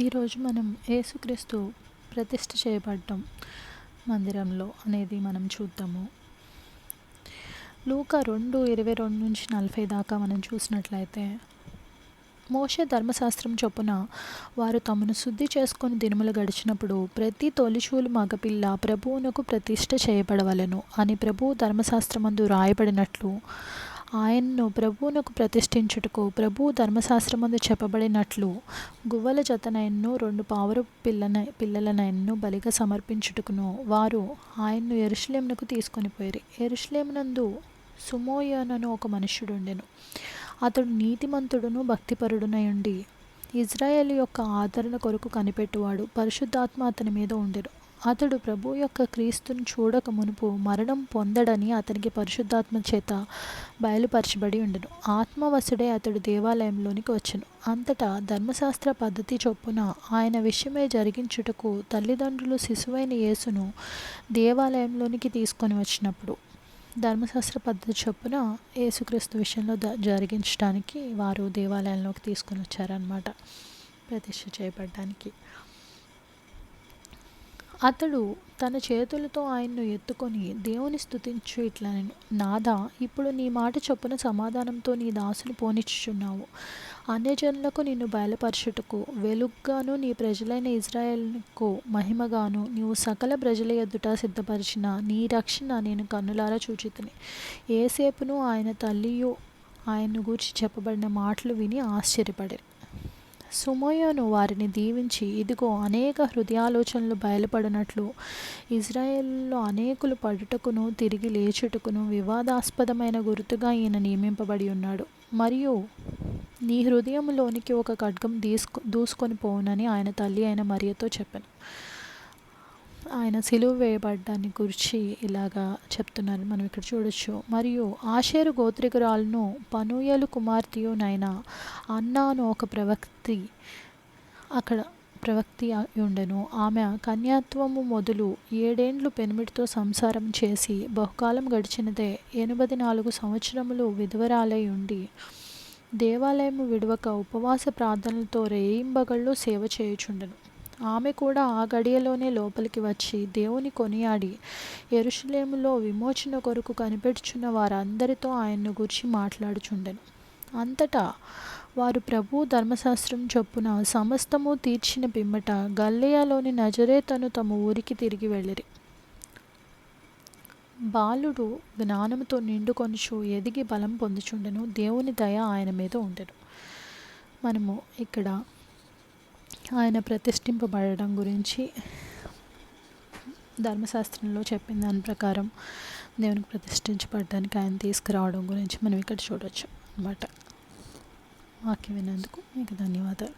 ఈరోజు మనం యేసుక్రీస్తు ప్రతిష్ఠ చేయబడ్డం మందిరంలో అనేది మనం చూద్దాము. లూకా 2:22-40 దాకా మనం చూసినట్లయితే, మోషే ధర్మశాస్త్రం చొప్పున వారు తమను శుద్ధి చేసుకొని దినములు గడిచినప్పుడు ప్రతి తొలిచూలు మగపిల్ల ప్రభువునకు ప్రతిష్ఠ చేయబడవలెను అని ప్రభువు ధర్మశాస్త్రమందు రాయబడినట్లు ఆయన్ను ప్రభువునకు ప్రతిష్ఠించుటకు ప్రభువు ధర్మశాస్త్రమందు చెప్పబడినట్లు గువ్వల జతనైనను 2 పావుర పిల్లలనైనను బలిగా సమర్పించుటకును వారు ఆయన్ను యెరూషలేమునకు తీసుకొని పోయిరి. యెరూషలేమునందు సుమోయోనను ఒక మనుష్యుడుండెను. అతడు నీతిమంతుడును భక్తిపరుడునై ఉండి ఇజ్రాయేలు యొక్క ఆదరణ కొరకు కనిపెట్టువాడు. పరిశుద్ధాత్మ అతని మీద ఉండెను. అతడు ప్రభువు యొక్క క్రీస్తును చూడక మునుపు మరణం పొందడని అతనికి పరిశుద్ధాత్మ చేత బయలుపరచబడి ఉండెను. ఆత్మవశుడై అతడు దేవాలయంలోనికి వచ్చెను. అంతటా ధర్మశాస్త్ర పద్ధతి చొప్పున ఆయన విషయమై జరిగించుటకు తల్లిదండ్రులు శిశువైన యేసును దేవాలయంలోనికి తీసుకొని వచ్చినప్పుడు, ధర్మశాస్త్ర పద్ధతి చొప్పున యేసుక్రీస్తు విషయంలో జరిగించడానికి వారు దేవాలయంలోకి తీసుకొని వచ్చారన్నమాట, ప్రతిష్ఠ చేయబడ్డానికి. అతడు తన చేతులతో ఆయన్ను ఎత్తుకొని దేవుని స్తుతించు ఇట్లనెను, నాథా, ఇప్పుడు నీ మాట చొప్పున సమాధానంతో నీ దాసుని పోనిచ్చుచున్నావు. అన్యజనులకు నిన్ను బయలుపరచుటకు వెలుగ్గాను నీ ప్రజలైన ఇజ్రాయేలుకు మహిమగాను నీవు సకల ప్రజల ఎదుట సిద్ధపరిచిన నీ రక్షణ నేను కన్నులారా చూచితిని. యేసేపును ఆయన తల్లియు ఆయన్ను గూర్చి చెప్పబడిన మాటలు విని ఆశ్చర్యపడిరి. సుమోయోను వారిని దీవించి, ఇదిగో, అనేక హృదయాలోచనలు బయలుపడినట్లు ఇజ్రాయేలులో అనేకులు పడుటకును తిరిగి లేచుటకును వివాదాస్పదమైన గుర్తుగా ఈయన నియమింపబడి ఉన్నాడు. మరియు నీ హృదయంలోనికి ఒక ఖడ్గం దూసుకొని పోవునని ఆయన తల్లి అయిన మరియతో చెప్పాను. ఆయన సిలువ వేయబడ్డాన్ని గురించి ఇలాగా చెప్తున్నారు, మనం ఇక్కడ చూడొచ్చు. మరియు ఆషేరు గోత్రికురాలను పనూయేలు కుమార్తెయునైన అన్నాను ఒక ప్రవక్తి ఉండెను. ఆమె కన్యాత్వము మొదలు 7 ఏండ్లు పెనిమిటితో సంసారం చేసి బహుకాలం గడిచినదే. 84 సంవత్సరములు విధవరాలై ఉండి దేవాలయము విడవక ఉపవాస ప్రార్థనలతో రేయింబగళ్ళు సేవ చేయుచుండెను. ఆమె కూడా ఆ గడియలోనే లోపలికి వచ్చి దేవుని కొనియాడి యెరూషలేములో విమోచన కొరకు కనిపెట్టుచున్న వారందరితో ఆయన్ను గూర్చి మాట్లాడుచుండెను. అంతటా వారు ప్రభువు ధర్మశాస్త్రం చొప్పున సమస్తము తీర్చిన పిమ్మట గలిలయలోని నజరేతను తమ ఊరికి తిరిగి వెళ్ళిరి. బాలుడు జ్ఞానముతో నిండుకొనుచు ఎదిగి బలం పొందుచుండెను. దేవుని దయ ఆయన మీద ఉండెను. మనము ఇక్కడ ఆయన ప్రతిష్ఠింపబడడం గురించి, ధర్మశాస్త్రంలో చెప్పిన దాని ప్రకారం దేవునికి ప్రతిష్ఠించబడడానికి ఆయన తీసుకురావడం గురించి మనం ఇక్కడ చూడవచ్చు అన్నమాట. వాక్యం విన్నందుకు మీకు ధన్యవాదాలు.